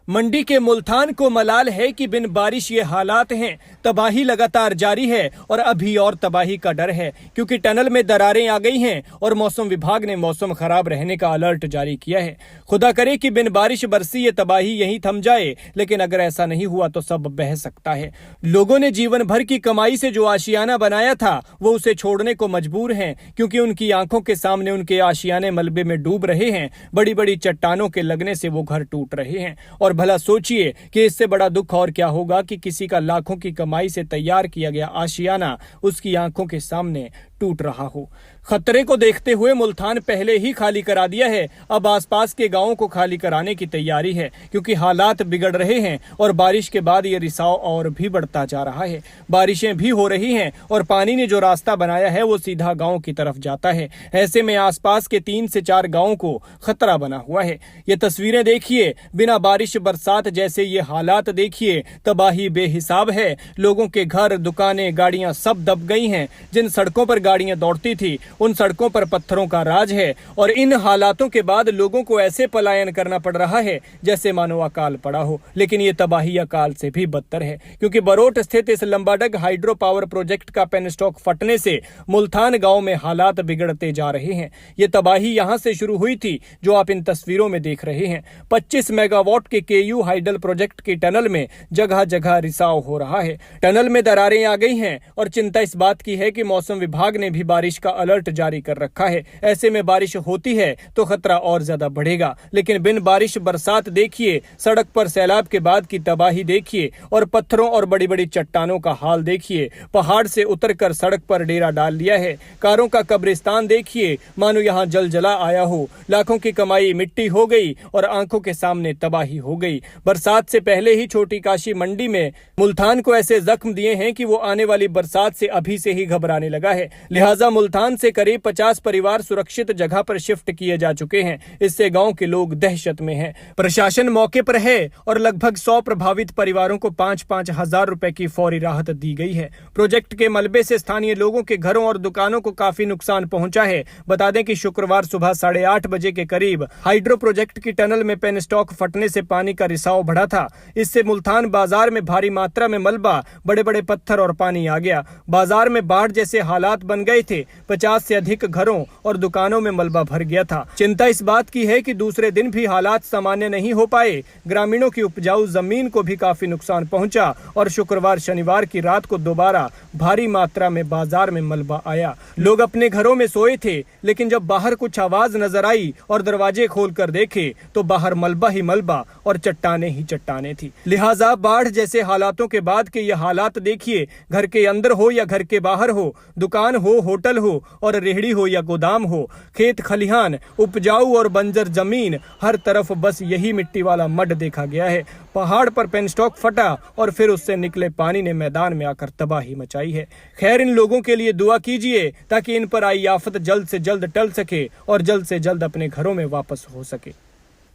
मंडी के मुल्तान को मलाल है कि बिन बारिश ये हालात हैं। तबाही लगातार जारी है और अभी और तबाही का डर है, क्योंकि टनल में दरारें आ गई हैं और मौसम विभाग ने मौसम खराब रहने का अलर्ट जारी किया है। खुदा करे कि बिन बारिश बरसी ये तबाही यहीं थम जाए, लेकिन अगर ऐसा नहीं हुआ तो सब बह सकता है। लोगों ने जीवन भर की कमाई से जो आशियाना बनाया था वो उसे छोड़ने को मजबूर हैं, क्योंकि उनकी आंखों के सामने उनके आशियाने मलबे में डूब रहे हैं। बड़ी बड़ी चट्टानों के लगने से वो घर टूट रहे हैं। और भला सोचिए कि इससे बड़ा दुख और क्या होगा कि किसी का लाखों की कमाई से तैयार किया गया आशियाना उसकी आंखों के सामने टूट रहा हो। खतरे को देखते हुए मुल्तान पहले ही खाली करा दिया है। अब आसपास के गांवों को खाली कराने की तैयारी है, क्योंकि हालात बिगड़ रहे हैं और बारिश के बाद ये रिसाव और भी बढ़ता जा रहा है। बारिशें भी हो रही हैं और पानी ने जो रास्ता बनाया है वो सीधा गांव की तरफ जाता है। ऐसे में आसपास के 3 से 4 गांवों को खतरा बना हुआ है। ये तस्वीरें देखिए, बिना बारिश बरसात जैसे ये हालात देखिए। तबाही बेहिसाब है। लोगों के घर, दुकानें, गाड़ियां सब दब गई हैं। जिन सड़कों पर गाड़ियां दौड़ती थी उन सड़कों पर पत्थरों का राज है। और इन हालातों के बाद लोगों को ऐसे पलायन करना पड़ रहा है जैसे मानो अकाल पड़ा हो। लेकिन ये तबाही अकाल से भी बदतर है, क्योंकि बरोट स्थित इस लंबाडग हाइड्रो पावर प्रोजेक्ट का पेनस्टॉक फटने से मुल्तान गांव में हालात बिगड़ते जा रहे हैं। ये तबाही यहां से शुरू हुई थी जो आप इन तस्वीरों में देख रहे हैं। 25 मेगावाट के केयू हाइडल प्रोजेक्ट की टनल में जगह जगह रिसाव हो रहा है। टनल में दरारें आ गई हैं और चिंता इस बात की है कि मौसम विभाग ने भी बारिश का अलर्ट जारी कर रखा है। ऐसे में बारिश होती है तो खतरा और ज्यादा बढ़ेगा। लेकिन बिन बारिश बरसात देखिए, सड़क पर सैलाब के बाद की तबाही देखिए और पत्थरों और बड़ी बड़ी चट्टानों का हाल देखिए। पहाड़ से उतरकर सड़क पर डेरा डाल लिया है। कारों का कब्रिस्तान देखिए, मानो यहाँ जल जला आया हो। लाखों की कमाई मिट्टी हो गई और आंखों के सामने तबाही हो गई। बरसात से पहले ही छोटी काशी मंडी में मुल्तान को ऐसे जख्म दिए हैं कि वो आने वाली बरसात से अभी से ही घबराने लगा है। लिहाजा मुल्तान से करीब 50 परिवार सुरक्षित जगह पर शिफ्ट किए जा चुके हैं। इससे गांव के लोग दहशत में हैं। प्रशासन मौके पर है और लगभग 100 प्रभावित परिवारों को 5-5 हजार रुपए की फौरी राहत दी गई है। प्रोजेक्ट के मलबे से स्थानीय लोगों के घरों और दुकानों को काफी नुकसान पहुंचा है। बता दें कि शुक्रवार सुबह 8:30 बजे के करीब हाइड्रो प्रोजेक्ट की टनल में पेनस्टॉक फटने से पानी का रिसाव बढ़ा था। इससे मुल्तान बाजार में भारी मात्रा में मलबा, बड़े बड़े पत्थर और पानी आ गया। बाजार में बाढ़ जैसे हालात बन गए थे। 50 से अधिक घरों और दुकानों में मलबा भर गया था। चिंता इस बात की है कि दूसरे दिन भी हालात सामान्य नहीं हो पाए। ग्रामीणों की उपजाऊ जमीन को भी काफी नुकसान पहुंचा और शुक्रवार शनिवार की रात को दोबारा भारी मात्रा में बाजार में मलबा आया। लोग अपने घरों में सोए थे, लेकिन जब बाहर कुछ आवाज नजर आई और दरवाजे खोलकर देखे तो बाहर मलबा ही मलबा और चट्टाने ही चट्टाने थी। लिहाजा बाढ़ जैसे हालातों के बाद के ये हालात देखिए। घर के अंदर हो या घर के बाहर हो, दुकान हो, होटल हो और रेहड़ी हो या गोदाम हो, खेत खलिहान, उपजाऊ और बंजर जमीन, हर तरफ बस यही मिट्टी वाला मड देखा गया है। पहाड़ पर पेनस्टॉक फटा और फिर उससे निकले पानी ने मैदान में आकर तबाही मचाई है। खैर, इन लोगों के लिए दुआ कीजिए ताकि इन पर आई आफत जल्द से जल्द टल सके और जल्द से जल्द अपने घरों में वापस हो सके।